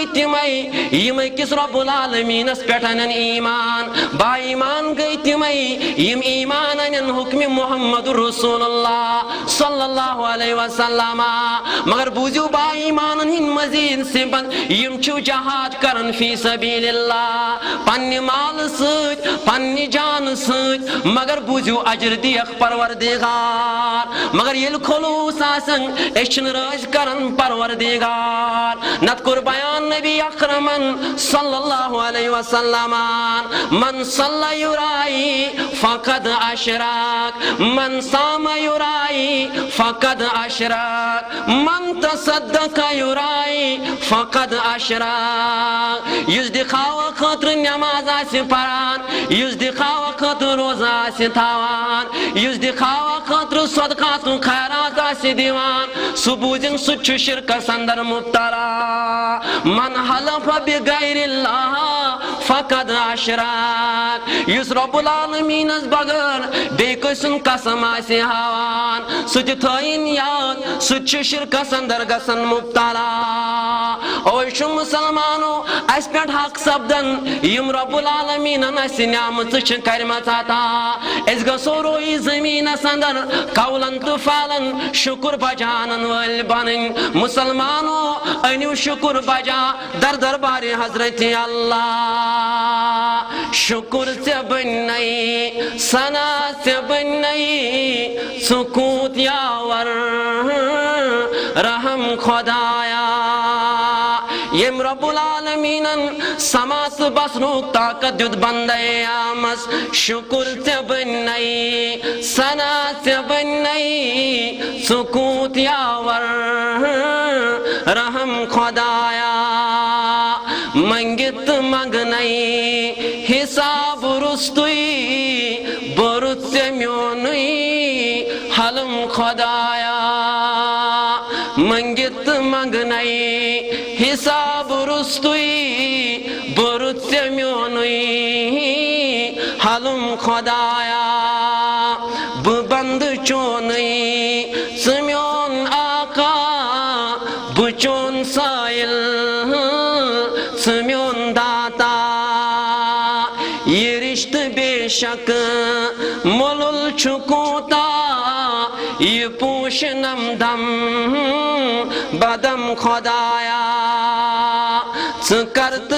गई तिमै यम किस रब्बुल आलमीनस पेटन ईमान बा ईमान गई तिमै यम ईमान अनन हुक्म मुहम्मद रसूलुल्लाह सल्लल्लाहु अलैहि वसल्लम मगर बुझू बा ईमान हिन मजीद सिबत यम छु जहाद करन फी सबीलिल्लाह पन्नि माल सत पन्नि जान सत मगर बुझू अजर दियख परवरदिगार मगर येल खुलूस आसन एशन राज करन परवरदिगार नत कुर बयान नबी अकरमन सल्लल्लाहु अलैहि वसल्लम मन सल्ला युराई फकद अशराक मन साम युराई फकद अशराक मन तसद्दक युराई फकद अशराक युस दिखावा खतर नमाज आसि परान युस दिखावा खतर रोजा आसि थावान युस दिखावा खतर सदका तु खैरात आसि दिवान सुबुजन सुच शिरकस अंदर मुब्तला मन हलफ बिगैरिल्लाह फकद अशराक युस रब्बुल आलमीनस बगर बेकसन कसम आसि हावान सुच थइन याद सुच शिरकस अंदर गसन मुब्तला ओय शु मुसलमानो अस पेट हक सब्दन यम रब्बुल आलमीनन अस नियामत छ करमत अता अस गसो रोई जमीनस अंदर कौलन तो फालन शुक्र बजानन वल बनन मुसलमानो अनु शुक्र बजा दर दरबार हजरत अल्लाह शुक्र से बनई सना से बनई सुकूत यावर रहम खुदाया यम रब्बुल आलमीनन समास बसनु ताकत दुद बंदे आमस शुक्र से बनई सना से बनई सुकूत यावर रहम खुदाया मंगित मगनई हिसाब रुस्तुई बरुत्य म्योनुई हलम खुदाया मंगित मगनई हिसाब रुस्तुई बरुत्य म्योनुई हलम खुदाया बंद चोनई सम्योन आका बुचोन साइल सम्योन दाता ये रिश्त बेशक मोलुल छुकोता ये पोषणम दम बदम खुदाया करत